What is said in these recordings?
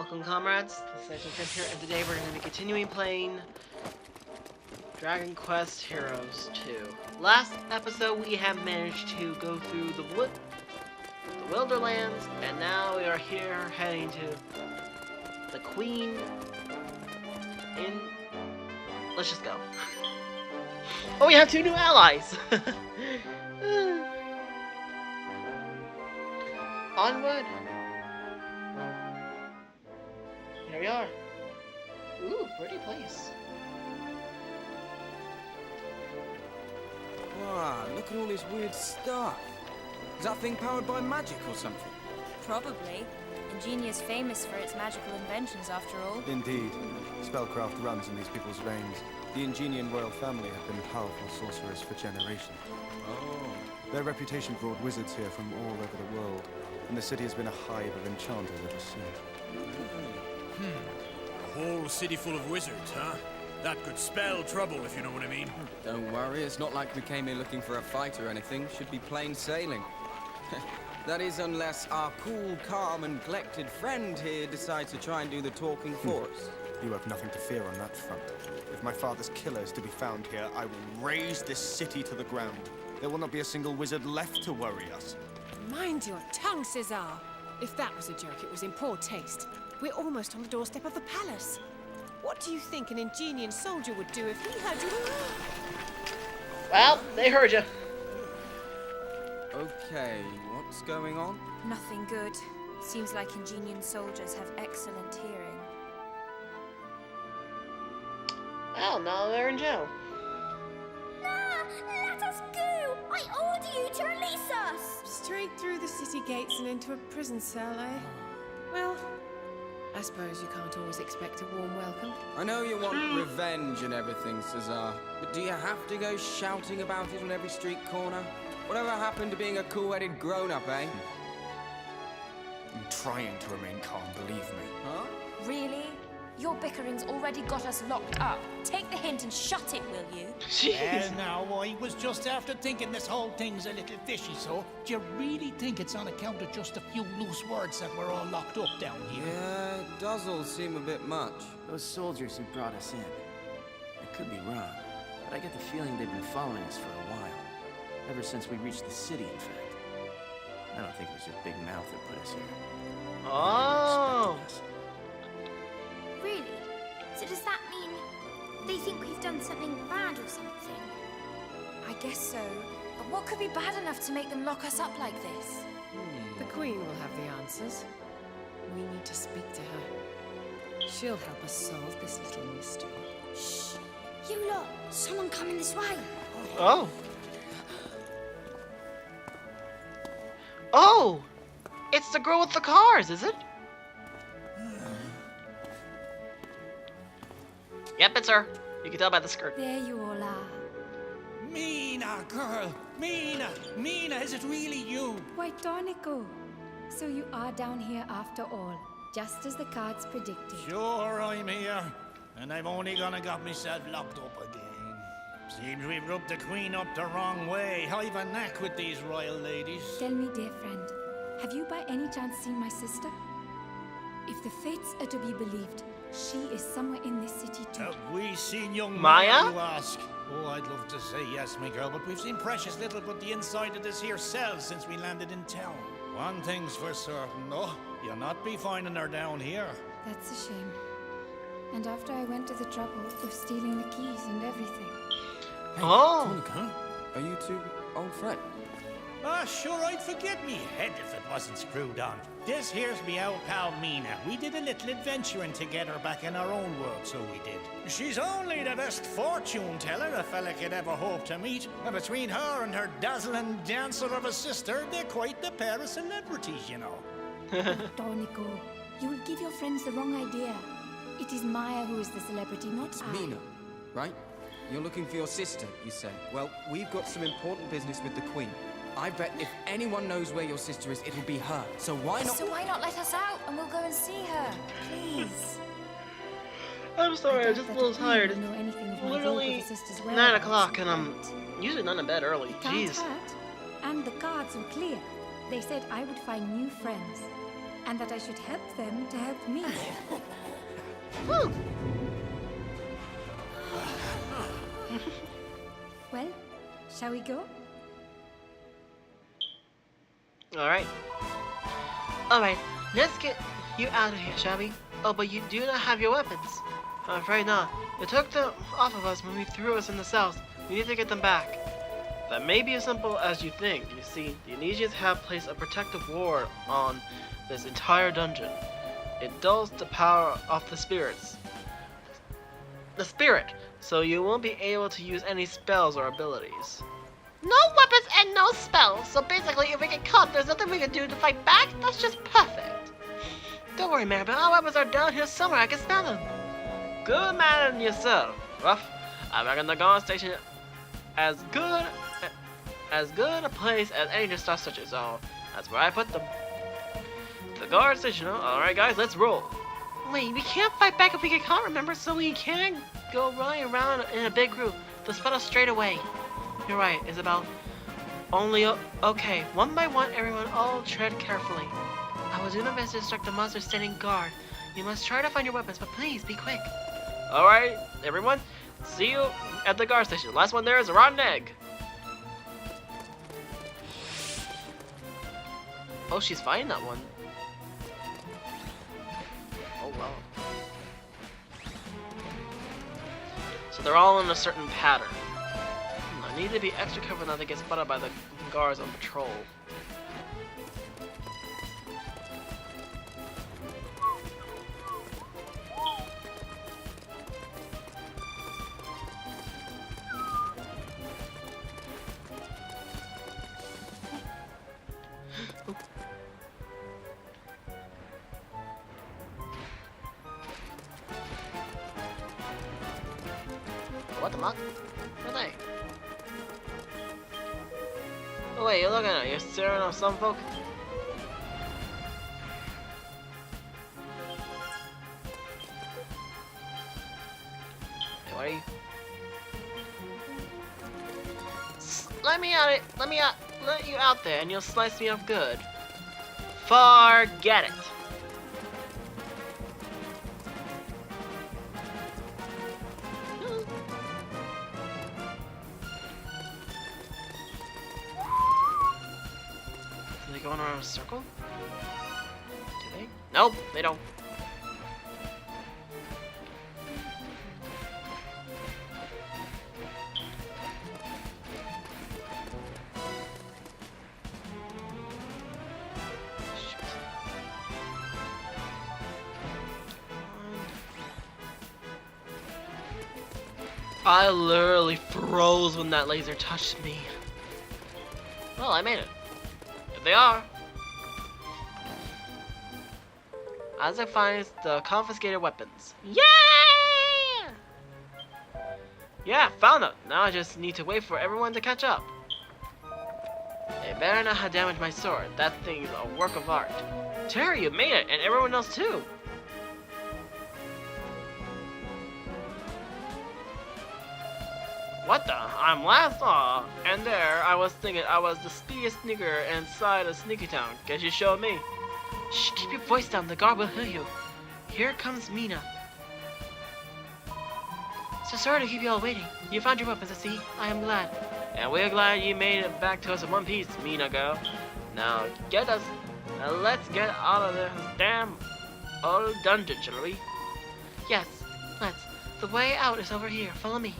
Welcome, comrades. This is IceWolfGem here, and today we're going to be continuing playing Dragon Quest Heroes 2. Last episode, we have managed to go through the Wilderlands, and now we are here heading to the Queen in... Let's just go. Oh, we have two new allies! Onward! Here we are. Ooh, pretty place. Wow, look at all this weird stuff. Is that thing powered by magic or something? Probably. Ingenia's famous for its magical inventions, after all. Indeed. Spellcraft runs in these people's veins. The Ingenian royal family have been powerful sorcerers for generations. Oh. Their reputation brought wizards here from all over the world, and the city has been a hive of enchanters ever since. A whole city full of wizards, huh? That could spell trouble, if you know what I mean. Don't worry, it's not like we came here looking for a fight or anything. Should be plain sailing. That is, unless our cool, calm, and collected friend here decides to try and do the talking for us. You have nothing to fear on that front. If my father's killer is to be found here, I will raze this city to the ground. There will not be a single wizard left to worry us. Mind your tongue, Cesar. If that was a joke, it was in poor taste. We're almost on the doorstep of the palace. What do you think an Ingenian soldier would do if he heard you? Well, they heard you. Okay, what's going on? Nothing good. Seems like Ingenian soldiers have excellent hearing. Well, now they're in jail. Let us go! I order you to release us! Straight through the city gates and into a prison cell, eh? Well, I suppose you can't always expect a warm welcome. I know you want revenge and everything, Cesar, but do you have to go shouting about it on every street corner? Whatever happened to being a cool-headed grown-up, eh? I'm trying to remain calm, believe me. Huh? Really? Your bickering's already got us locked up. Take the hint and shut it, will you? Jeez. Now, I was just after thinking this whole thing's a little fishy, so do you really think it's on account of just a few loose words that we're all locked up down here? Yeah, it does all seem a bit much. Those soldiers who brought us in. I could be wrong, but I get the feeling they've been following us for a while. Ever since we reached the city, in fact. I don't think it was your big mouth that put us here. Oh. They were expecting us. Really? So does that mean they think we've done something bad or something? I guess so. But what could be bad enough to make them lock us up like this? The Queen will have the answers. We need to speak to her. She'll help us solve this little mystery. Shh! You lot! Someone coming this way! Oh. Oh! It's the girl with the cars, is it? Yep, it's her. You can tell by the skirt. There you all are. Mina, girl! Mina, is it really you? Why, Dornico. So you are down here after all, just as the cards predicted. Sure, I'm here. And I've only gonna got myself locked up again. Seems we've rubbed the Queen up the wrong way. I've a knack with these royal ladies. Tell me, dear friend, have you by any chance seen my sister? If the fates are to be believed, she is somewhere in this city too. Have we seen young Maya? you ask? Oh, I'd love to say yes, my girl, but we've seen precious little but the inside of this here cell since we landed in town. One thing's for certain, though. You'll not be finding her down here. That's a shame. And after I went to the trouble of stealing the keys and everything. Hey, Oh. Tonica, are you two old friends? Ah, sure, I'd forget me head if it wasn't screwed on. This here's me old pal Mina. We did a little adventuring together back in our own world, so we did. She's only the best fortune teller a fella could ever hope to meet. And between her and her dazzling dancer of a sister, they're quite the pair of celebrities, you know. Dornico, you will give your friends the wrong idea. It is Maya who is the celebrity, not It's I. Mina, right? You're looking for your sister, you say. Well, we've got some important business with the Queen. I bet if anyone knows where your sister is, it'll be her. So why not... So why not let us out and we'll go and see her? Please. I'm sorry, I'm just a little tired. Know anything of It's my literally Volga sister's 9 whereabouts o'clock and I'm tonight. usually not in bed early. It can't Jeez. hurt. And the cards were clear. They said I would find new friends. and that I should help them to help me. Woo! Well, shall we go? Alright. Alright, let's get you out of here, shall we? Oh, but you do not have your weapons. I'm afraid not. You took them off of us when we threw us in the south. We need to get them back. That may be as simple as you think. You see, the Amnesians have placed a protective ward on this entire dungeon. It dulls the power of the spirits. The spirit, so you won't be able to use any spells or abilities. No weapons and no spells, so basically if we get caught, there's nothing we can do to fight back? That's just perfect. Don't worry, Maribel, our weapons are down here somewhere, I can smell them. Good man in yourself, Ruff. I reckon the guard station as good a place as any to start searching, so that's where I put them. The guard station, huh? Alright guys, let's roll. Wait, we can't fight back if we get caught, remember? So we can't go running around in a big group. They'll spot us straight away. You're right, Isabel. Only, okay, one by one, everyone all tread carefully. I will do my best to distract the monsters standing guard. You must try to find your weapons, but please, be quick. Alright, everyone, see you at the guard station. Last one there is a rotten egg. Oh, she's finding that one. Oh, wow. So they're all in a certain pattern. I need to be extra careful not to get spotted by the guards on patrol. What the muck? Where are they? Oh wait, you're looking at it. You're staring at some folk? Hey, what are you? Let me out! Let you out there, and you'll slice me up good. Forget it. Going around a circle? Do they? Nope, they don't. I literally froze when that laser touched me. Well, I made it. They are. Isaac finds the confiscated weapons. Yeah! Yeah, found them. Now I just need to wait for everyone to catch up. They better not have damaged my sword. That thing's a work of art. Terry, you made it, and everyone else too. What the? I'm last? Aw. And there, I was thinking I was the speediest sneaker inside a sneaky town. Guess you showed me. Shh, keep your voice down. The guard will hear you. Here comes Mina. So sorry to keep you all waiting. You found your weapons, I see. I am glad. And we're glad you made it back to us in one piece, Mina girl. Now get us. Now let's get out of this damn old dungeon, shall we? Yes, let's. The way out is over here. Follow me.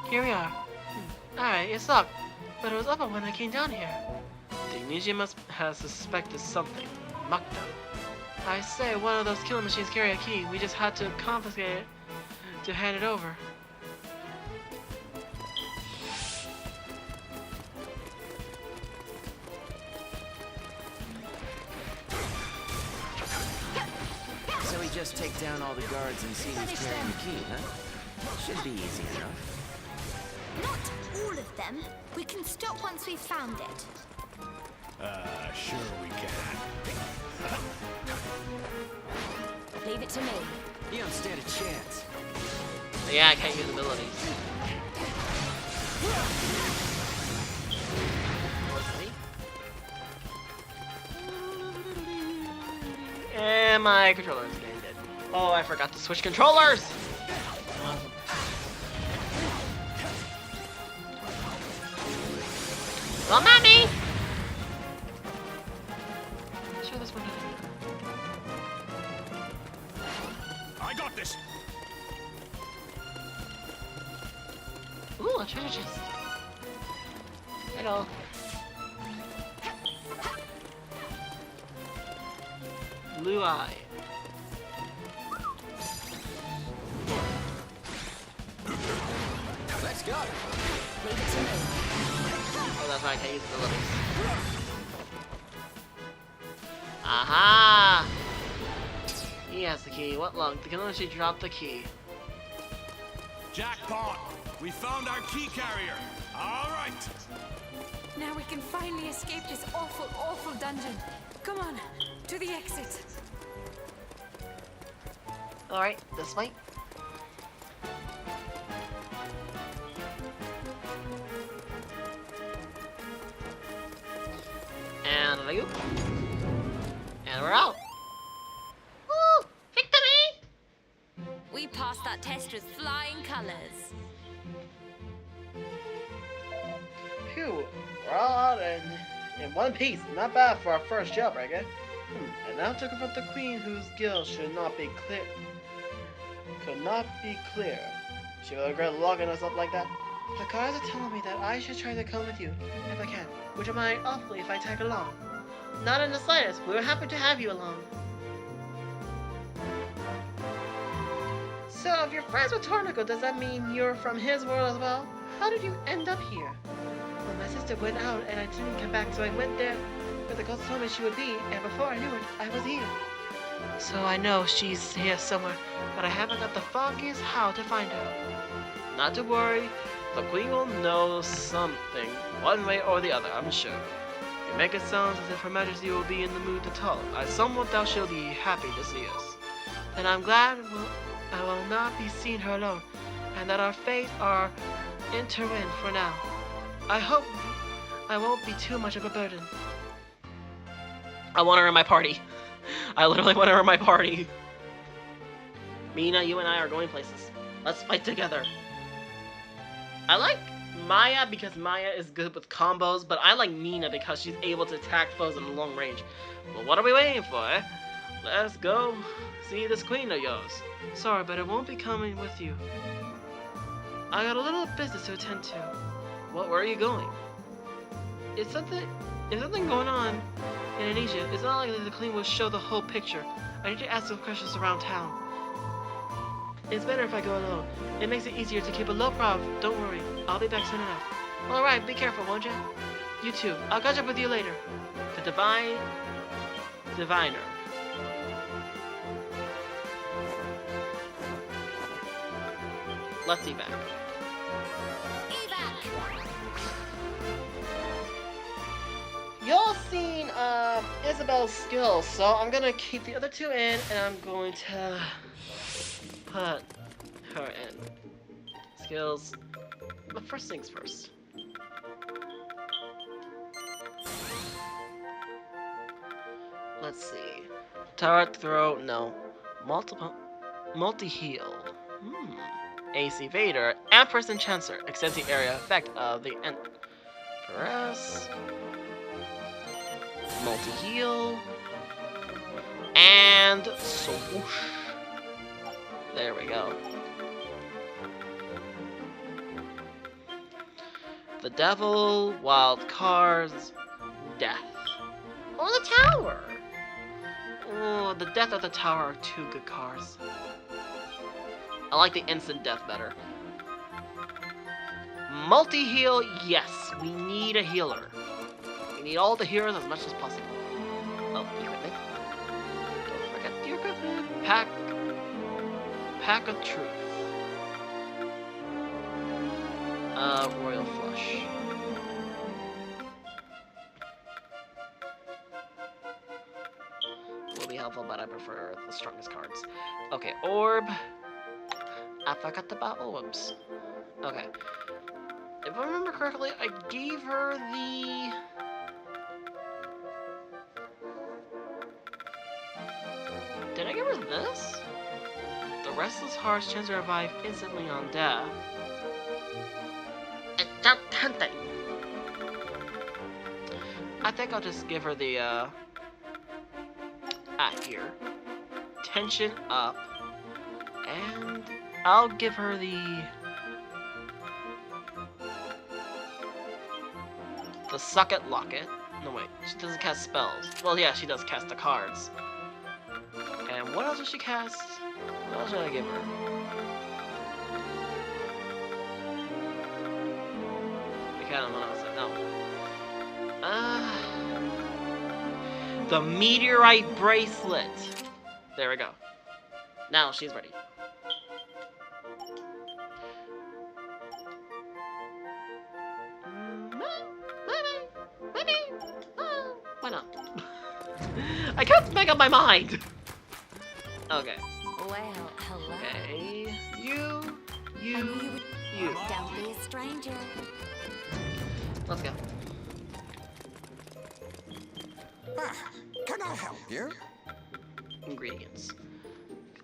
Here we are. Alright, it sucked, but it was open when I came down here. The Amnesia must have suspected something. Mucked up. I say, one of those killing machines carry a key. We just had to confiscate it to hand it over. So we just take down all the guards and see who's carrying the key, huh? Should be easy enough. Not all of them. We can stop once we've found it. Sure we can. Leave it to me. You don't stand a chance. Yeah, I can't use abilities. And my controller is getting dead. Oh, I forgot to switch controllers! Come at me! Show this one. I got this. Ooh, a treasure chest. Hello. Blue eye. Let's go. Oh, that's why I can't use the levels. Aha! He has the key. What luck? The Kanoshi dropped the key. Jackpot! We found our key carrier. All right. Now we can finally escape this awful, awful dungeon. Come on, to the exit. Alright, this way. And loop. And we're out. Woo! Victory! We passed that test with flying colors. Phew, we're all out in one piece. Not bad for our first jailbreak, eh? And now to confront the queen whose guilt should not be clear. Could not be clear. She will regret locking us up like that. The guards are telling me that I should try to come with you, if I can. Would you mind awfully if I tag along? Not in the slightest. We were happy to have you along. So, if you're friends with Tornico, does that mean you're from his world as well? How did you end up here? Well, my sister went out and I didn't come back, so I went there where the ghost told me she would be, and before I knew it, I was here. So I know she's here somewhere, but I haven't got the foggiest how to find her. Not to worry, the queen will know something, one way or the other, I'm sure. You make it sound as if her majesty will be in the mood to talk. I somewhat doubt she'll be happy to see us. Then I'm glad I will not be seeing her alone, and that our fates are intertwined for now. I hope I won't be too much of a burden. I want her in my party. I literally want her in my party. Mina, you and I are going places. Let's fight together. I like Maya because Maya is good with combos, but I like Mina because she's able to attack foes in long range. Well, what are we waiting for, eh? Let's go see this queen of yours. Sorry, but I won't be coming with you. I got a little business to attend to. Where are you going? Is something going on in Indonesia? It's not likely the queen will show the whole picture. I need to ask some questions around town. It's better if I go alone. It makes it easier to keep a low prof. Don't worry, I'll be back soon enough. Alright, be careful, won't you? You too. I'll catch up with you later. The Diviner. Let's evac. Y'all seen Isabel's skills, so I'm gonna keep the other two in, and I'm going to put her in. Skills. But first things first. Let's see. Turret throw, no. Multi-heal. AC Vader, Empress and Chancellor extends the area effect of the Empress. Multi-heal. And swoosh. There we go. The Devil, Wild Cards, Death. Oh, the Tower! Oh, the Death of the Tower are two good cards. I like the instant death better. Multi-heal, yes, we need a healer. We need all the healers as much as possible. Oh, equipment. Don't forget the equipment. Pack of Truth. Royal Flush. Will be helpful, but I prefer the strongest cards. Okay, Orb. I forgot about orbs. Okay. If I remember correctly, I gave her the... restless heart's chance to revive instantly on death. It's not tempting. I think I'll just give her the, here. Tension up. And I'll give her the suck it, lock it. No wait, she doesn't cast spells. Well yeah, she does cast the cards. And what else does she cast? What else should I give her? I can't remember what I said. No. The meteorite bracelet. There we go. Now she's ready. Why not? I can't make up my mind! Okay. Well, hello. Okay. You. Don't be a stranger. Let's go. Can I help you? Ingredients.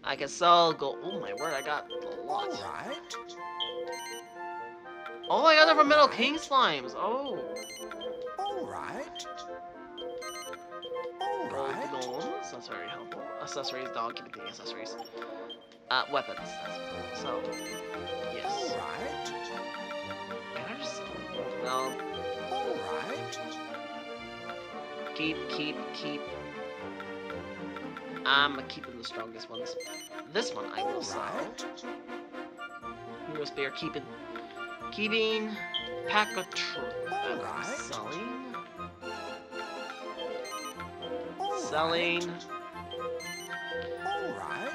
I can sell gold. Oh my word, I got a lot. Alright. Oh, I got them from Metal King slimes. Oh. Alright. Gold golems. That's very helpful. Accessories, dog, keep the accessories. Weapons. So, yes. Alright. Can I just? No. Alright. Keep. I'm keeping the strongest ones. This one I will sell. Hero Spear, keeping. Pack of Truth. Selling.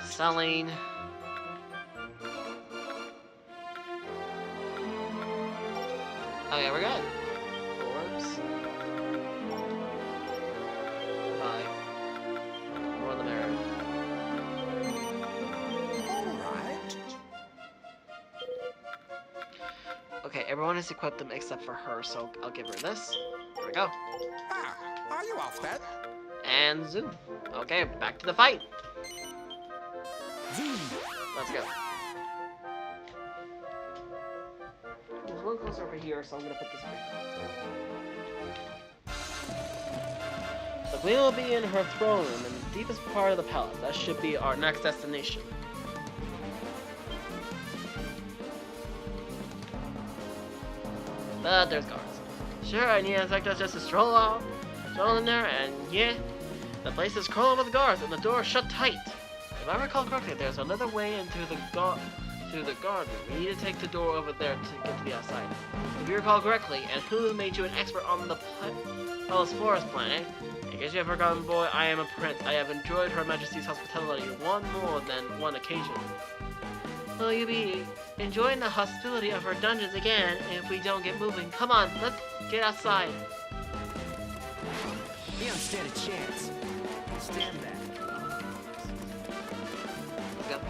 Selling. Okay, we're good. Orbs. Bye. More the merrier. Okay, everyone has equipped them except for her, so I'll give her this. There we go. Are you off then? And zoom. Okay, back to the fight. Zoom. Let's go. There's one closer over here, so I'm gonna put this here. The queen will be in her throne room in the deepest part of the palace. That should be our next destination. But there's guards. Sure, I need a sector just to stroll in there, and yeah, the place is crawling with guards, and the door is shut tight. If I recall correctly, there's another way into the guard room. We need to take the door over there to get to the outside. If you recall correctly, and who made you an expert on the Palace Forest planet? I guess you have forgotten, boy. I am a prince. I have enjoyed Her Majesty's hospitality one more than one occasion. Will you be enjoying the hospitality of her dungeons again if we don't get moving? Come on, let's get outside. You don't stand a chance. Stand back. Let's go.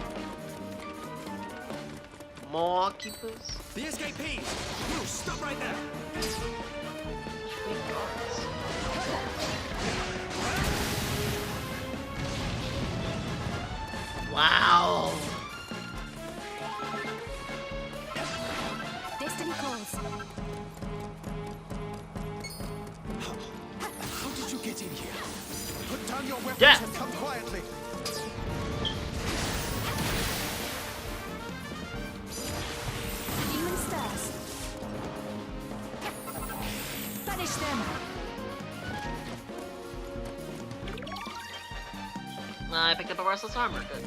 More keepers. The escapees! You stop right there! Guards. Wow. Destiny calls. How did you get in here? Put down your weapons Death. and come quietly. Demon stars. Punish them. I picked up a restless armor. Good.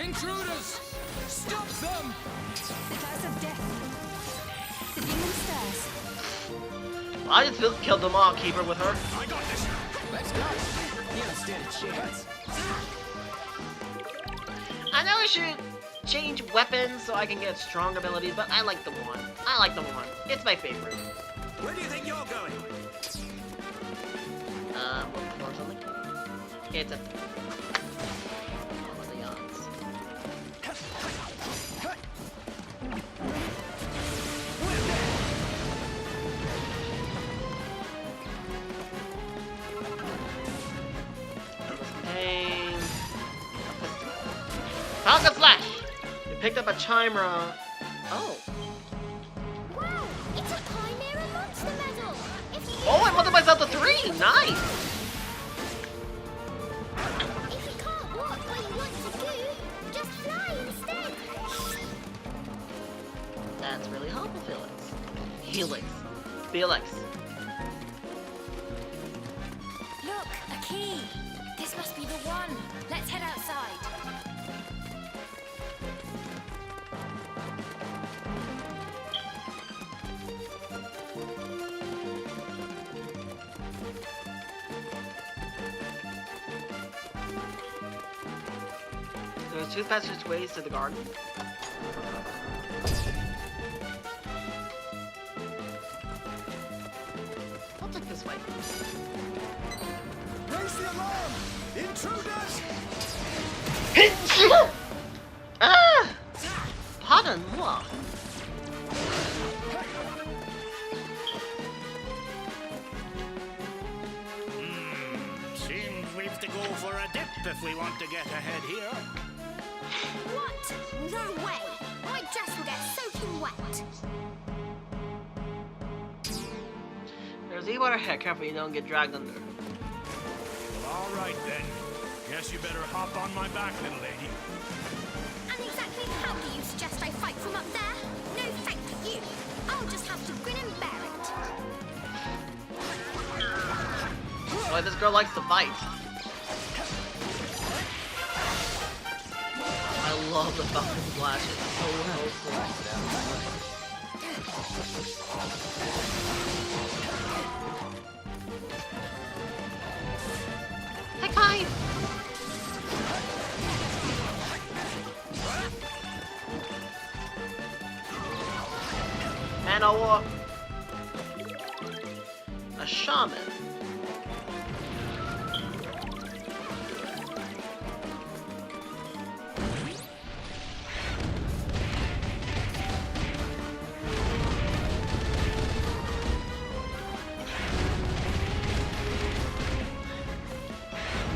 Intruders! Stop them! The curse of death. The demon stars. I just killed them all, keeper with her. I got this. Let's go! You don't stand a chance. I know I should change weapons so I can get strong abilities, but I like the one. It's my favorite. Where do you think you're going? Or something. It's a... What are the odds? picked up a chimera. Oh. Wow, it's a Chimera Monster Medal. If you Oh, it multiplies out to 3. Nice. if you can't walk where you want to go, just fly instead. That's really helpful, Felix. Felix. Look, a key. This must be the one. Let's head outside. There's 2 passageways to the garden. I'll take this way. Raise the alarm! Intruders! Ah! Pardon moi. Seems we've to go for a dip if we want to get ahead here. What? No way. My dress will get soaking wet. There's e-water here. Careful you don't get dragged under. All right then. Guess you better hop on my back, little lady. And exactly how do you suggest I fight from up there? No thank you. I'll just have to grin and bear it. Boy, this girl likes to fight. I love the Falcon Flash. It's so helpful. Hey, Kai! And a shaman.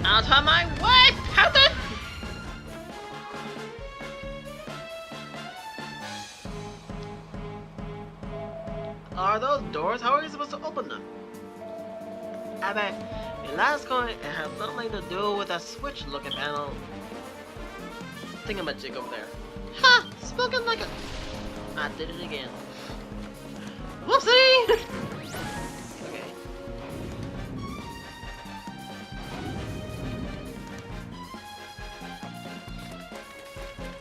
Out of my way, Captain! Are those doors? How are you supposed to open them? I bet your last coin it has something to do with a switch-looking panel. Thingamajig over there. Ha! Spoken like a... I did it again. Whoopsie! Okay.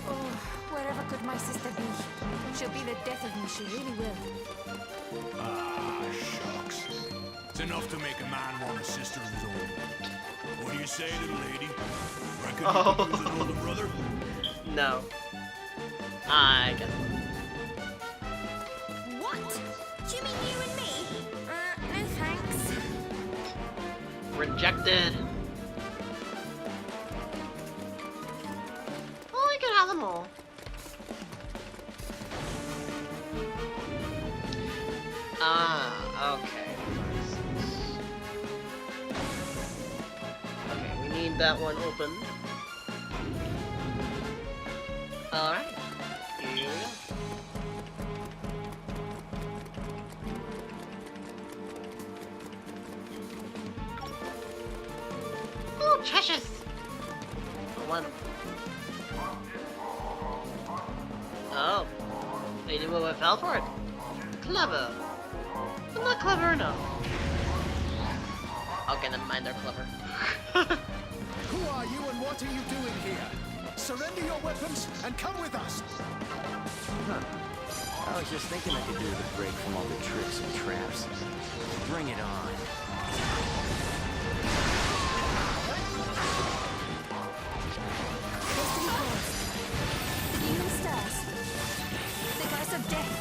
Oh, wherever could my sister be? She'll be the death of me, she really will. Ah, shucks. It's enough to make a man want a sister of his own. What do you say, little lady? Reckon you could use an older brother? No. I guess. What? Do you mean you and me? No thanks. Rejected. Oh, I can have them all. Ah, okay. Okay, we need that one open. Alright. Here we go. Oh, precious! I want them. Oh. They knew what I fell for it. Clever. But not clever enough. Okay, never mind, they're clever. Who are you and what are you doing here? Surrender your weapons and come with us! Huh. I was just thinking I could do with a break from all the tricks and traps. Bring it on. The demon stars. The curse of death.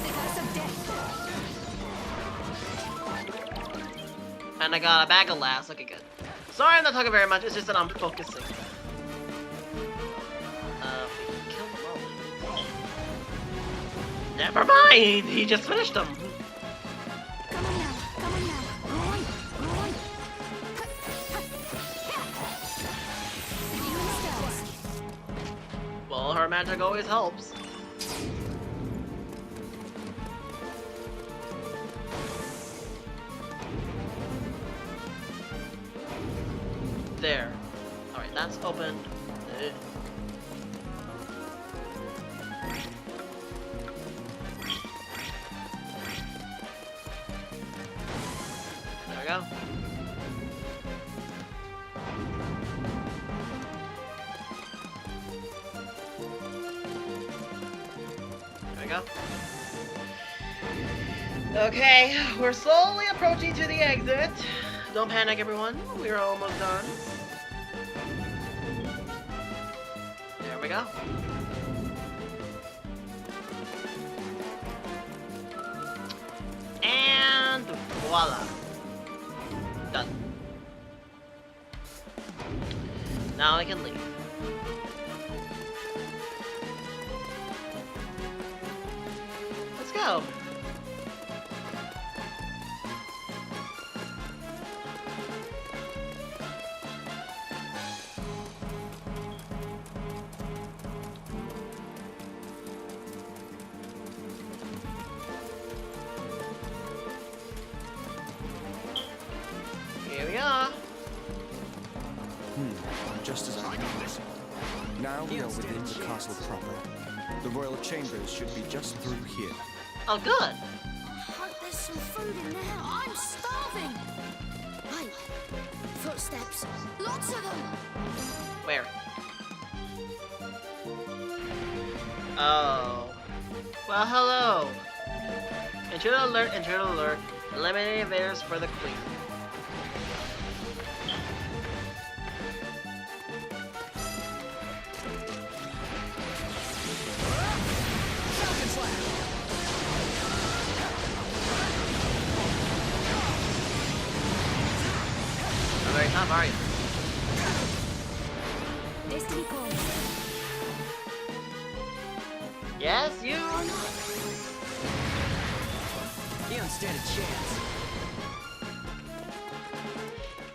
The curse of death. And I got a bag of laughs. Okay, good. Sorry, I'm not talking very much. It's just that I'm focusing. Kill them all. Never mind. He just finished them. Come on now. Come on now. Go on. Go on. More magic always helps. There. Alright, that's open. There we go. There we go. Okay, we're slowly approaching to the exit. Don't panic, everyone. We're almost done. There we go. And voila. Done. Now I can leave. Let's go. Here we are. Just as I noticed. Now we are within the castle proper. The royal chambers should be just through here. Oh, good. I hope there's some food in there. I'm starving. Hey, footsteps. Lots of them. Where? Oh. Well, hello. Intruder alert, intruder alert. Eliminate invaders for the queen. Very top, are you? Destiny calls. Yes, you. You don't stand a chance.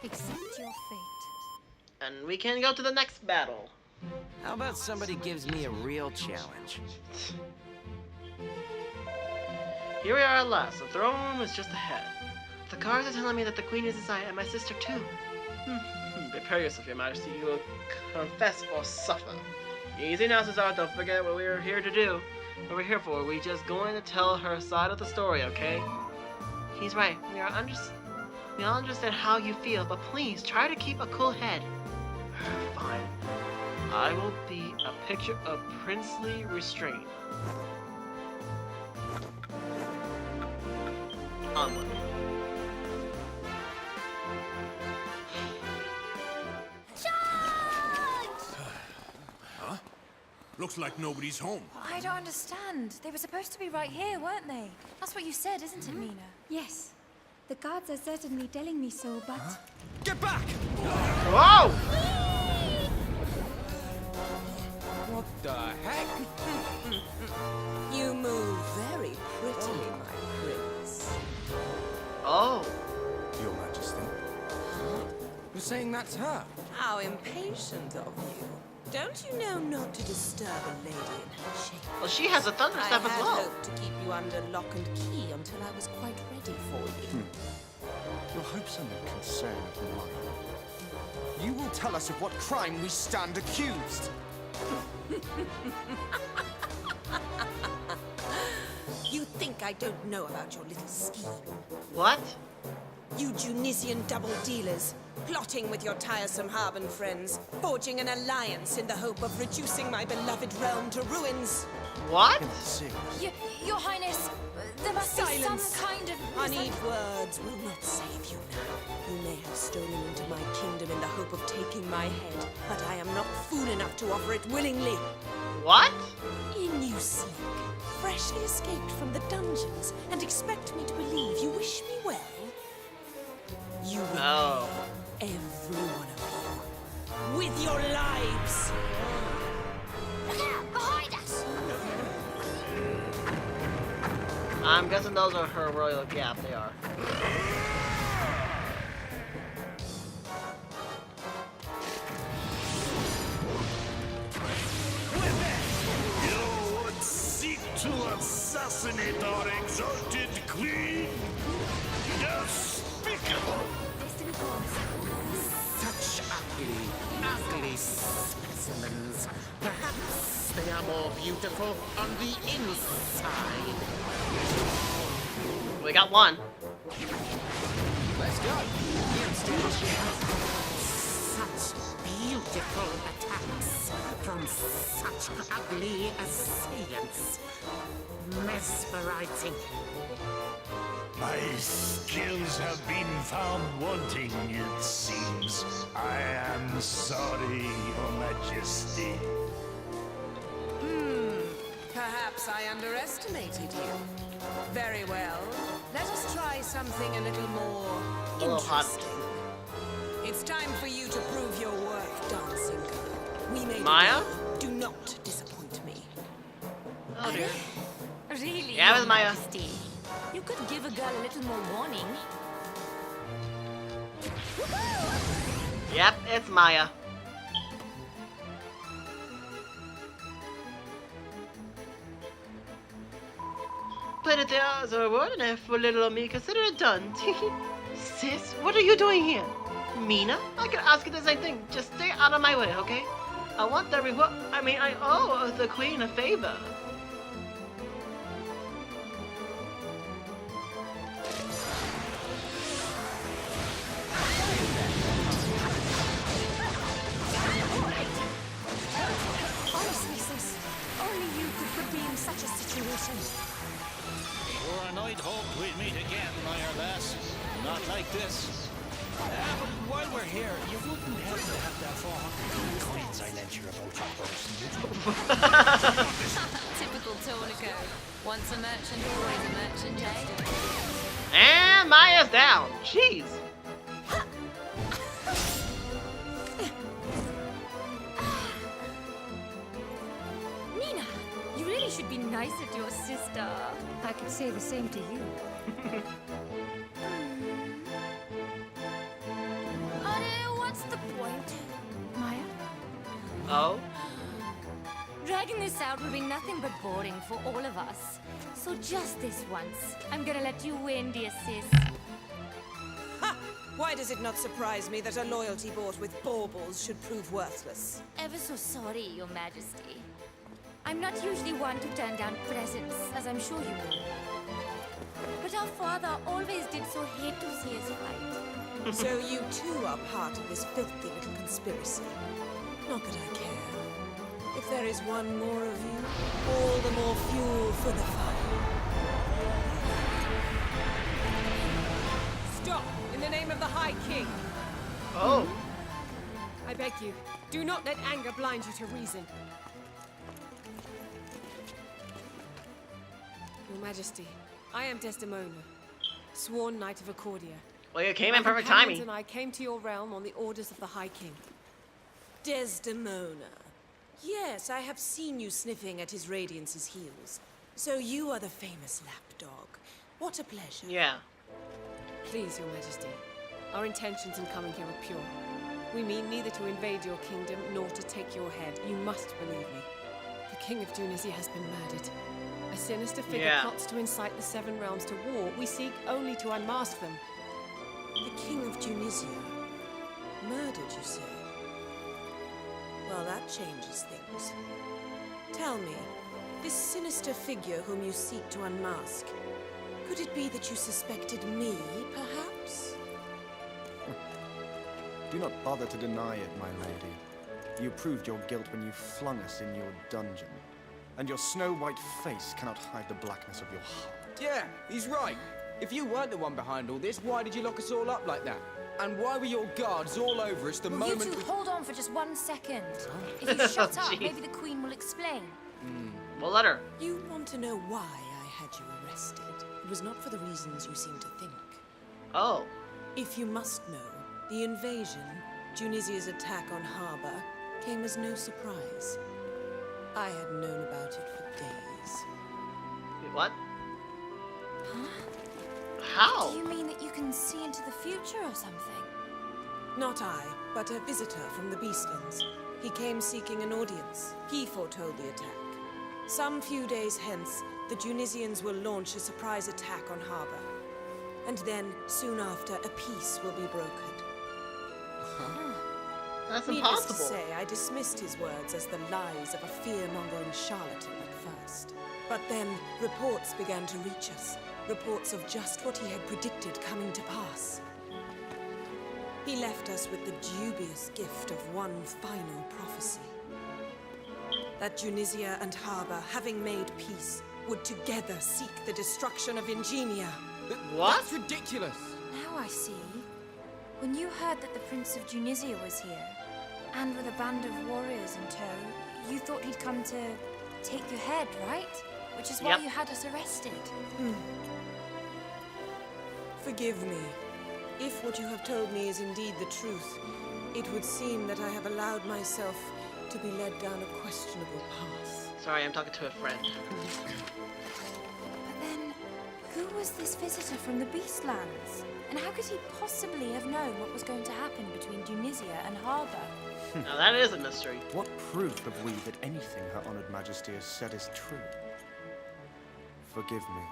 Accept your fate. And we can go to the next battle. How about somebody gives me a real challenge? Here we are at last. The throne room is just ahead. The guards are telling me that the queen is inside and my sister too. Prepare yourself, your majesty. You will confess or suffer. Easy now, Cesar. Don't forget what we are here to do. What we're here for. We're just going to tell her side of the story, okay? He's right. We all understand how you feel, but please try to keep a cool head. Fine. I will be a picture of princely restraint. Onward. Looks like nobody's home. I don't understand. They were supposed to be right here, weren't they? That's what you said, isn't it, Mina? Yes. The guards are certainly telling me so, but... Get back! Whoa! What the heck? You move very prettily, my prince. Oh. Your Majesty. You're saying that's her? How impatient of you. Don't you know not to disturb a lady in her shape? Well, she has a thunder step as I well. had hoped to keep you under lock and key until I was quite ready for you. Your hopes are no concern of mine. You will tell us of what crime we stand accused. You think I don't know about your little scheme? What? You Junisian double dealers, plotting with your tiresome Harben friends, forging an alliance in the hope of reducing my beloved realm to ruins. What? Your Highness, there must Silence. be some kind of... Honeyed words will not save you now. You may have stolen into my kingdom in the hope of taking my head, but I am not fool enough to offer it willingly. What? In you sneak, freshly escaped from the dungeons, and expect me to believe you wish me well? You will Oh. pay, every one of you, with your lives. Look out! Behind us! I'm guessing those are her royal... Yeah, they are. assassinate our exalted queen? Despicable! Such ugly specimens. Perhaps they are more beautiful on the inside. We got one. Let's go. Such beautiful attacks from such ugly assailants. Mesmerizing. My skills have been found wanting, it seems. I am sorry, Your Majesty. Perhaps I underestimated you. Very well. Let us try something a little more A little hot. interesting. It's time for you to prove your worth, dancing girl. We made Maya? a deal. Do not disappoint me. Oh dear. Really, Yeah, it was Your Maya. Majesty. You could give a girl a little more warning. Yep, it's Maya. Put it there as a reward, and if little me consider it done. Sis, what are you doing here? Mina? I could ask you the same thing. Just stay out of my way, okay? I want the reward. I owe the queen a favor. Honestly, sis, only you could put me in such a situation. For a night hoped we'd meet again, Meyer lass. Not like this. But while we're here, you wouldn't happen to have that 400 coins I lent you about your person, would you? Typical Tornico. Once a merchant, always a merchant, eh? And Maya's down. Jeez. Nina, you really should be nicer to your sister. I could say the same to you. What's the point? Maya? Oh. Dragging this out will be nothing but boring for all of us. So just this once, I'm gonna let you win, dear sis. Ha! Why does it not surprise me that a loyalty bought with baubles should prove worthless? Ever so sorry, Your Majesty. I'm not usually one to turn down presents, as I'm sure you know. But our father always did so hate to see us fight. So you too are part of this filthy little conspiracy. Not that I care. If there is one more of you, all the more fuel for the fire. Stop! In the name of the High King! Oh. I beg you, do not let anger blind you to reason. Your Majesty, I am Desdemona, sworn Knight of Accordia. Well, you came in My perfect companions timing. and I came to your realm on the orders of the High King. Desdemona. Yes, I have seen you sniffing at His Radiance's heels. So you are the famous lapdog. What a pleasure. Yeah. Please, Your Majesty. Our intentions in coming here are pure. We mean neither to invade your kingdom nor to take your head. You must believe me. The King of Tunisia has been murdered. A sinister figure plots to incite the Seven Realms to war. We seek only to unmask them. The King of Tunisia? Murdered, you say? Well, that changes things. Tell me, this sinister figure whom you seek to unmask, could it be that you suspected me, perhaps? Do not bother to deny it, my lady. You proved your guilt when you flung us in your dungeon. And your snow-white face cannot hide the blackness of your heart. Yeah, he's right. If you weren't the one behind all this, why did you lock us all up like that? And why were your guards all over us the Will moment you two we... hold on for just 1 second? If you shut up, maybe the Queen will explain. We'll let her. You want to know why I had you arrested? It was not for the reasons you seem to think. Oh. If you must know, the invasion, Tunisia's attack on Harbor, came as no surprise. I had known about it for days. Wait, what? Huh? How? Do you mean that you can see into the future or something? Not I, but a visitor from the Beastlands. He came seeking an audience. He foretold the attack. Some few days hence, the Tunisians will launch a surprise attack on Harbor. And then, soon after, a peace will be brokered. That's Needless to impossible. say, I dismissed his words as the lies of a fear-mongering charlatan at first. But then, reports began to reach us. Reports of just what he had predicted coming to pass. He left us with the dubious gift of one final prophecy. That Tunisia and Harbor, having made peace, would together seek the destruction of Ingenia. What? That's ridiculous! Now I see. When you heard that the Prince of Tunisia was here, and with a band of warriors in tow, you thought he'd come to take your head, right? Which is why Yep. you had us arrested. Forgive me. If what you have told me is indeed the truth, it would seem that I have allowed myself to be led down a questionable path. Sorry, I'm talking to a friend. But then, who was this visitor from the Beastlands? And how could he possibly have known what was going to happen between Tunisia and Harbor? Now that is a mystery. What proof have we that anything Her Honored Majesty has said is true? Forgive me,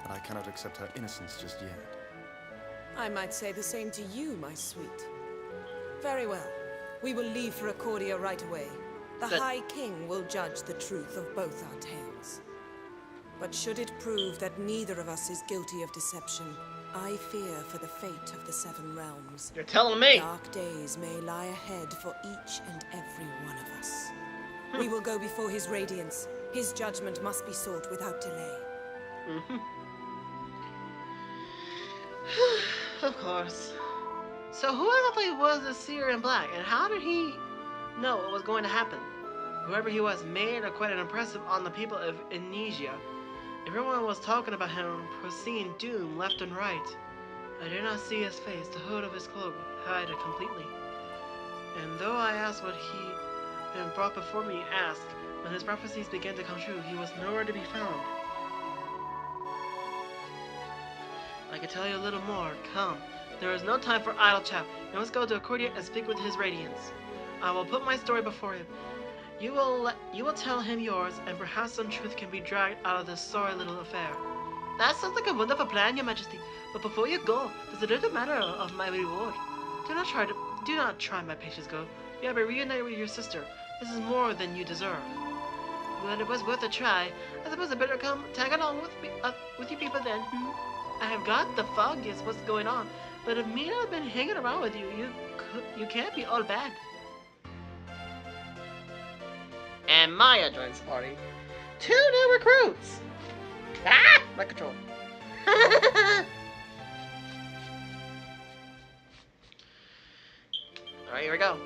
but I cannot accept her innocence just yet. I might say the same to you, my sweet. Very well. We will leave for Accordia right away. The Good. High King will judge the truth of both our tales. But should it prove that neither of us is guilty of deception, I fear for the fate of the Seven Realms. You're telling me. Dark days may lie ahead for each and every one of us. We will go before his radiance. His judgment must be sought without delay. Of course. So who exactly was the seer in black, and how did he know what was going to happen? Whoever he was made quite an impressive on the people of Indonesia. Everyone was talking about him foreseeing doom left and right. I did not see his face, the hood of his cloak hid it completely. And though I asked what he been brought before me asked, when his prophecies began to come true, he was nowhere to be found. I can tell you a little more. Come. There is no time for idle chat. Now let's go to Accordia and speak with his radiance. I will put my story before him. You will tell him yours, and perhaps some truth can be dragged out of this sorry little affair. That sounds like a wonderful plan, Your Majesty. But before you go, there's a little matter of my reward. Do not try my patience, go. You have been reunited with your sister. This is more than you deserve. But it was worth a try. I suppose I better come tag along with you people then. I have got the foggiest what's going on, but if me not been hanging around with you, you can't be all bad. And Maya joins the party. 2 new recruits! Ah! My control. Alright, here we go.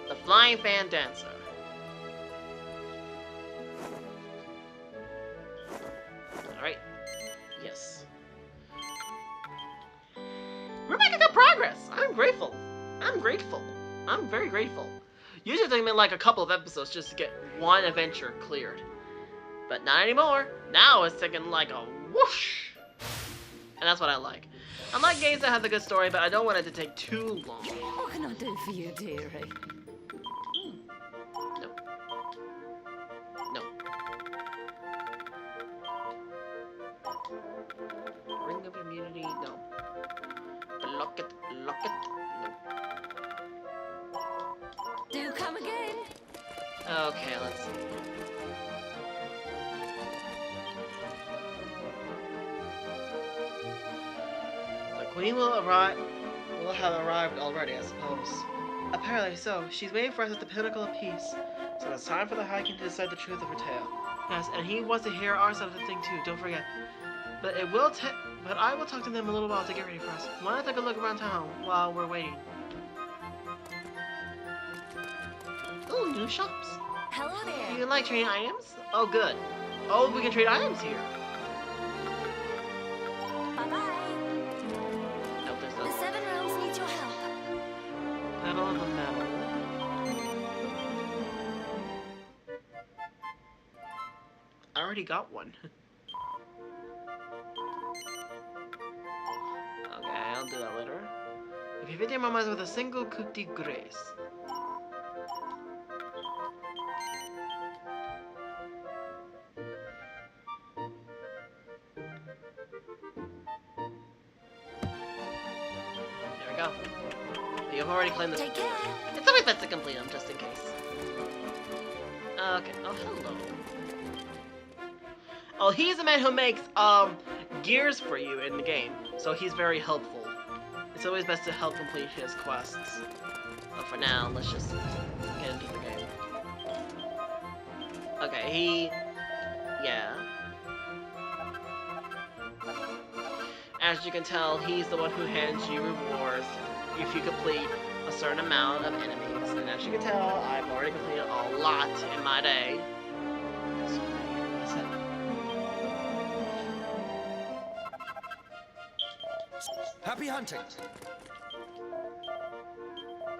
The Flying Fan Dancer. Alright. Yes. We're making good progress! I'm grateful. I'm grateful. I'm very grateful. Usually it took me like a couple of episodes just to get one adventure cleared. But not anymore. Now it's taking like a whoosh. And that's what I like. I like games that have a good story, but I don't want it to take too long. What can I do for you, dearie? No. No. Ring of immunity, no. Lock it, no. Do come again. Okay, let's see. The Queen will have arrived already, I suppose. Apparently so. She's waiting for us at the pinnacle of peace. So it's time for the High King to decide the truth of her tale. Yes, and he wants to hear our side of the thing too, don't forget. But I will talk to them a little while to get ready for us. Why don't I take a look around town while we're waiting? Ooh, new shops. Hello Do there. you like trading items? Oh, good. Oh, we can trade items here. Bye-bye. Nope, there's The no Seven Realms need your help. pedal of the metal. I already got one. Okay, I'll do that later. If you fit your mamas with a single coup de grace. go. You've already claimed this. Take care. It's always best to complete them, just in case. Okay. Oh, hello. Oh, he's the man who makes, gears for you in the game. So he's very helpful. It's always best to help complete his quests. But for now, let's just get into the game. Okay, yeah. As you can tell, he's the one who hands you rewards if you complete a certain amount of enemies. And as you can tell, I've already completed a lot in my day. So many enemies. Happy hunting!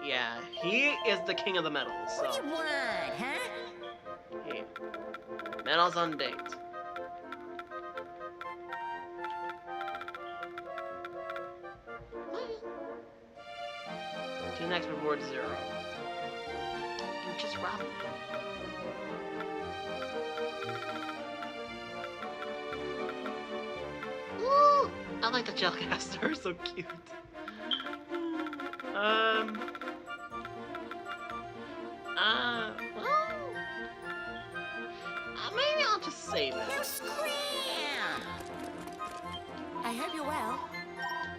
Yeah, he is the king of the medals, so... What you want, huh? Hey, medals on date. To the next reward 0. You just robbed me. Ooh, I like the Gelcaster, so cute. Well, maybe I'll just save it. You scram! I hope you're well.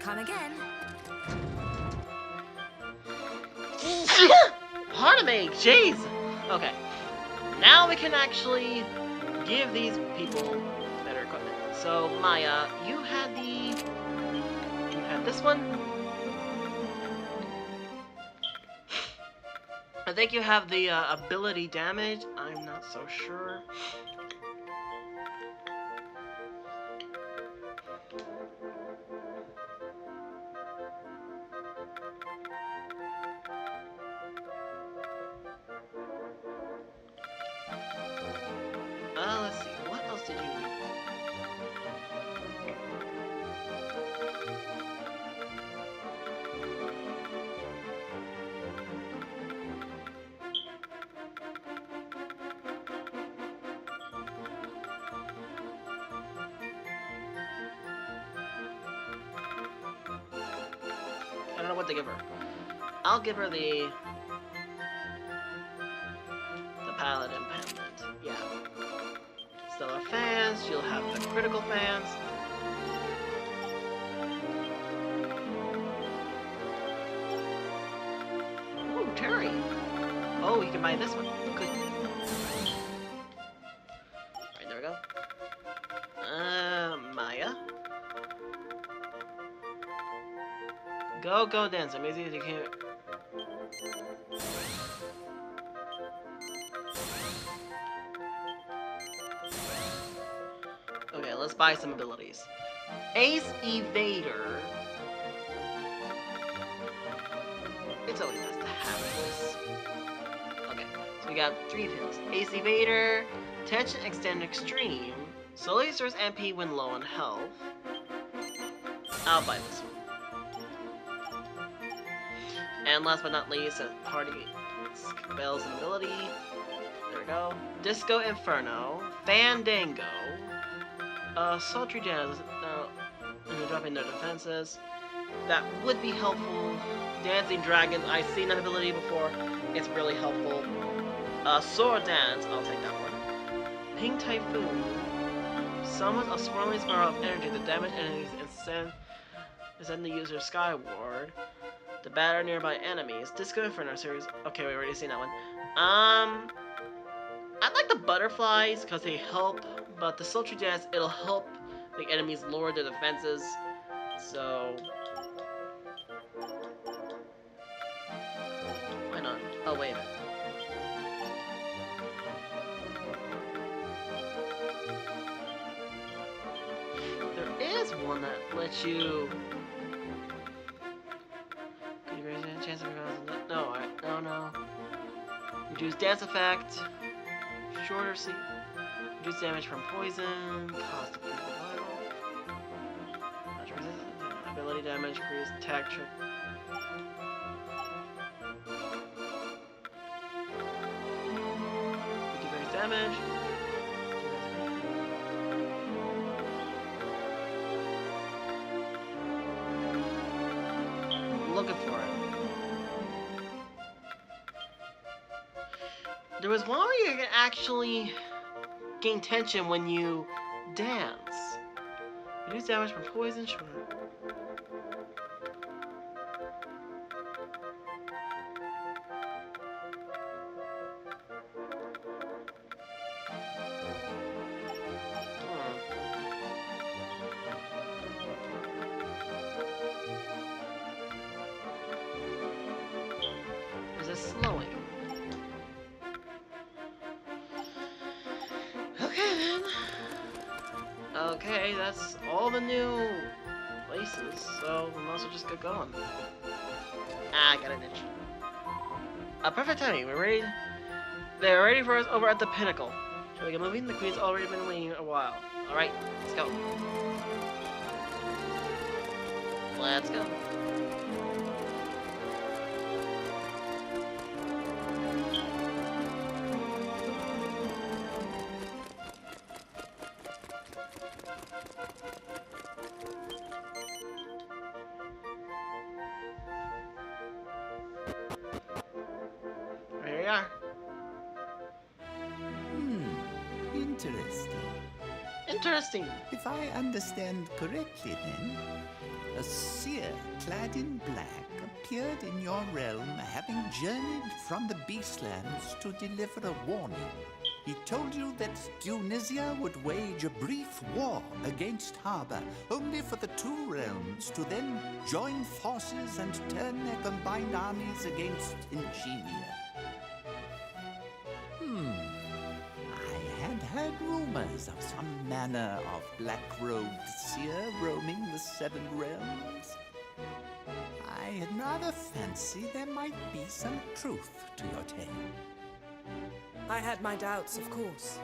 Come again. Pardon me, jeez! Okay, now we can actually give these people better equipment. So, Maya, you had this one? I think you have the ability damage. I'm not so sure. Let's see. What else did you need? I don't know what to give her. I'll give her the Paladin pendant. Yeah. Stellar fans. She'll have the critical fans. Ooh, Terry. Oh, you can buy this one. Good. Right, there we go. Maya. Go dance. Amazing as you can. Okay, let's buy some abilities. Ace Evader. It's always nice to have this. Okay, so we got 3 pins. Ace Evader, Tension Extend Extreme, slowly restores MP when low on health. I'll buy this one. And last but not least, Party Spells and Ability. There we go. Disco Inferno, Fandango, Sultry Jazz. Now, dropping their defenses. That would be helpful. Dancing Dragon, I've seen that ability before. It's really helpful. Sword Dance, I'll take that one. Pink Typhoon. Summons a swirling spiral of energy that damage enemies and send the user skyward to batter nearby enemies. Disco Inferno series. Okay, we already seen that one. I like the butterflies because they help, but the sultry dance, it'll help the enemies lower their defenses. So why not? Oh wait a minute. There is one that lets you. Could you raise a chance of no. Reduce dance effect. Shorter seat. Reduce damage from poison. Cost of people vital. Ability damage. Increase attack trick. Decrease damage. I'm looking There was one where you can actually gain tension when you dance. Reduce damage from poison. Sure. Is it slowing? Okay then. Okay, that's all the new places, so we might as well just get going. Ah, I got an itch. Perfect timing. We're ready. They're ready for us over at the pinnacle. Shall we get moving? The queen's already been waiting a while. Alright, let's go. Let's go. Here we are. Interesting. Interesting. If I understand correctly, then, a seer clad in black appeared in your realm, having journeyed from the Beastlands to deliver a warning. He told you that Tunisia would wage a brief war against Harbor, only for the two realms to then join forces and turn their combined armies against Ingenia. I had heard rumors of some manner of black-robed seer roaming the Seven Realms. I had rather fancy there might be some truth to your tale. I had my doubts, of course.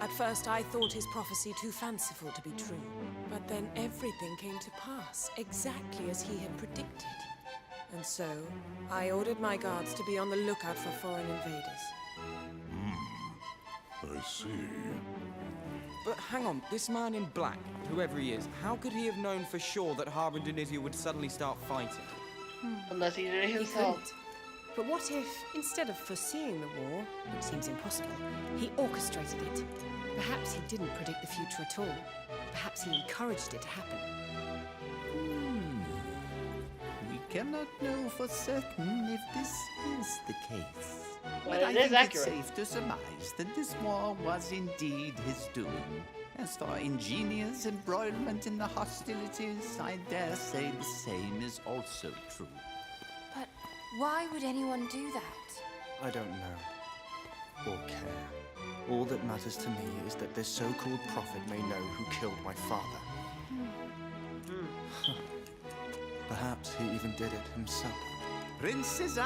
At first, I thought his prophecy too fanciful to be true. But then everything came to pass, exactly as he had predicted. And so, I ordered my guards to be on the lookout for foreign invaders. I see. But hang on, this man in black, whoever he is, how could he have known for sure that Harbor and Tunisia would suddenly start fighting? Unless he did it He himself. couldn't. But what if, instead of foreseeing the war, which seems impossible, he orchestrated it? Perhaps he didn't predict the future at all. Perhaps he encouraged it to happen. We cannot know for certain if this is the case. But I it is think accurate. it's safe to surmise that this war was indeed his doing. As for Ingenia's embroilment in the hostilities, I dare say the same is also true. But why would anyone do that? I don't know. Or care. All that matters to me is that this so-called prophet may know who killed my father. Perhaps he even did it himself. Prince Caesar,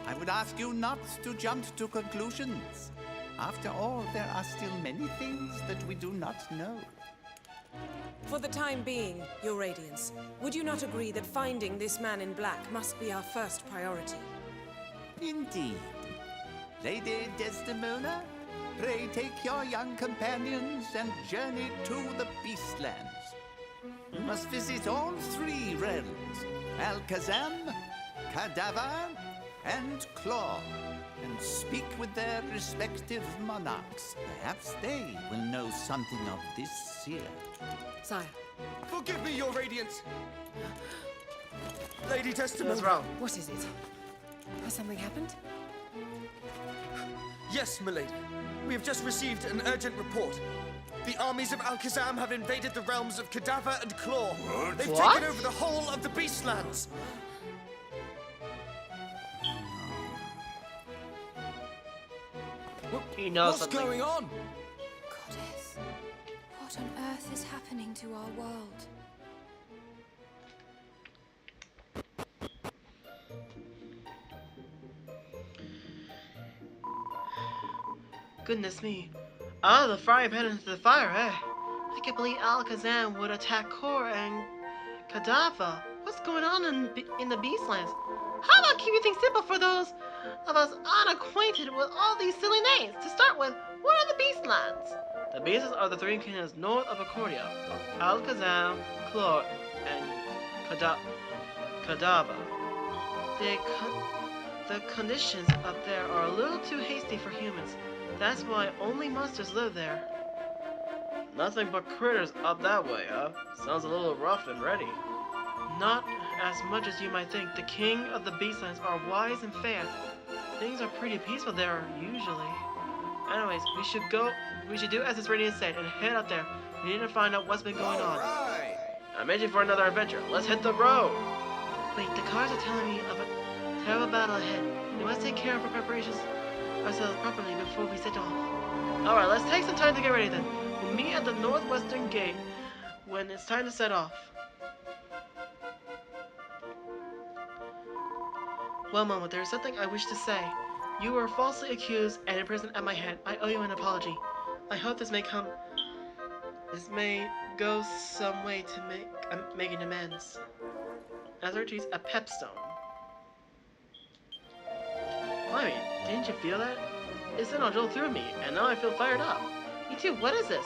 I would ask you not to jump to conclusions. After all, there are still many things that we do not know. For the time being, Your Radiance, would you not agree that finding this man in black must be our first priority? Indeed. Lady Desdemona, pray take your young companions and journey to the Beastlands. You must visit all three realms, Alakazam, Cadaver, and Claw, and speak with their respective monarchs. Perhaps they will know something of this seer. Sire. Forgive me, Your Radiance! Lady Desdemona! What's wrong? What is it? Has something happened? Yes, milady. We have just received an urgent report. The armies of Alakazam have invaded the realms of Cadaver and Claw. What? They've What? taken over the whole of the Beastlands. He knows What's something. going on? Goddess, what on earth is happening to our world? Goodness me. Ah, the frying pan into the fire, eh? I can't believe Alakazam would attack Kor and Cadaver. What's going on in the Beastlands? How about keeping things simple for those of us unacquainted with all these silly names? To start with, what are the Beastlands? The Beasts are the three kingdoms north of Accordia. Alakazam, Klor, and Cadaver. The conditions up there are a little too hasty for humans. That's why only monsters live there. Nothing but critters up that way, huh? Sounds a little rough and ready. Not as much as you might think. The king of the Beastlands are wise and fair. Things are pretty peaceful there, usually. Anyways, we should do as it's Radiant said and head out there. We need to find out what's been going on. Alright! I'm itching for another adventure. Let's hit the road! Wait, the cards are telling me of a terrible battle ahead. We must take care of our preparations ourselves properly before we set off. Alright, let's take some time to get ready then. We'll meet at the northwestern gate when it's time to set off. One moment, there is something I wish to say. You were falsely accused and imprisoned at my hand. I owe you an apology. I hope this may go some way to making amends. As retrieves a pepstone. Blimey, didn't you feel that? It sent a jolt through me, and now I feel fired up. Me too, what is this?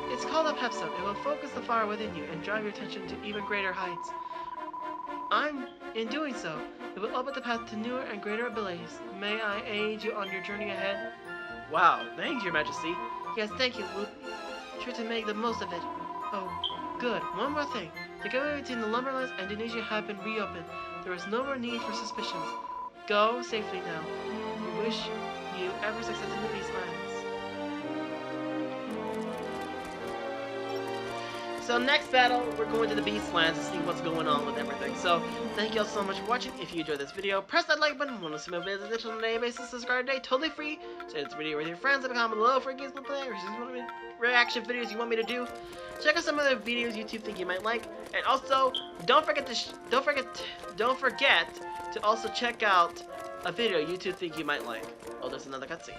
It's called a pepstone. It will focus the fire within you and drive your attention to even greater heights. In doing so, it will open the path to newer and greater abilities. May I aid you on your journey ahead? Wow, thank you, Majesty. Yes, thank you. We'll be sure to make the most of it. Oh, good. One more thing. The gateway between the Lumberlands and Tunisia have been reopened. There is no more need for suspicions. Go safely now. We wish you every success in the Beastlands. So next battle, we're going to the Beastlands to see what's going on with everything. So thank you all so much for watching. If you enjoyed this video, press that like button. Want to see more videos additional on a daily basis, subscribe today, totally free. Share this video with your friends and comment below for games to play or reaction videos you want me to do. Check out some other videos YouTube think you might like, and also don't forget to also check out a video YouTube think you might like. Oh, there's another cutscene.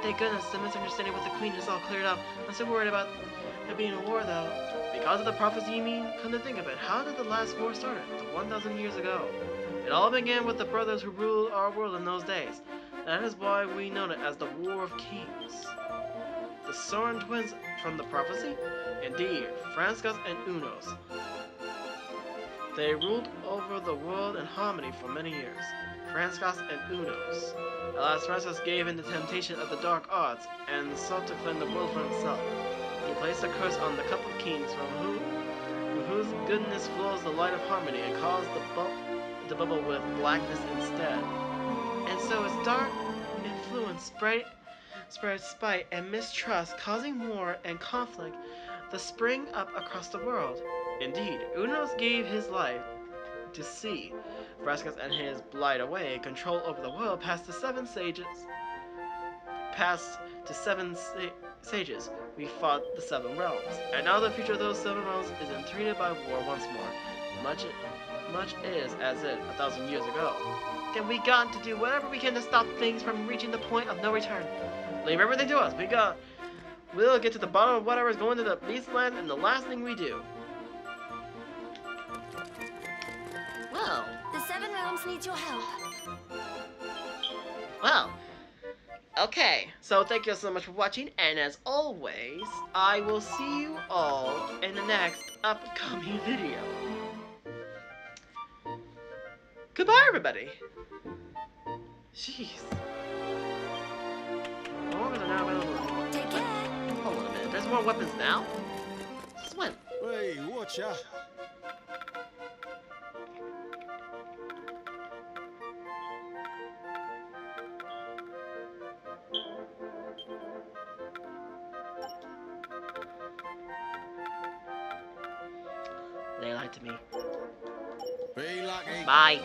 Thank goodness the misunderstanding with the Queen is all cleared up. I'm so worried about there being a war, though. Because of the prophecy, you mean? Come to think of it, how did the last war start? 1,000 years ago. It all began with the brothers who ruled our world in those days. That is why we know it as the War of Kings. The Soren twins from the prophecy? Indeed, Franskos and Unos. They ruled over the world in harmony for many years. Franskos and Unos. At last, Franskos gave in to the temptation of the dark arts and sought to claim the world for himself. He placed a curse on the cup of kings from whose goodness flows the light of harmony and caused the bubble with blackness instead. And so its dark influence spread spite and mistrust, causing war and conflict to spring up across the world. Indeed, Unos gave his life to see Franskos and his blight away control over the world past to seven sages. We fought the 7 realms, and now the future of those 7 realms is entreated by war once more. Much is as it 1,000 years ago. Then we got to do whatever we can to stop things from reaching the point of no return. Leave everything to us. We'll get to the bottom of whatever is going to the Beastland, and the last thing we do. Well, the 7 realms need your help. Well, okay, so thank you so much for watching, and as always, I will see you all in the next upcoming video. Goodbye, everybody! Jeez. More weapons are now available. Take care. Hold on a minute, there's more weapons now? Since when? Hey, watch out. They lied to me. Be lucky. Bye.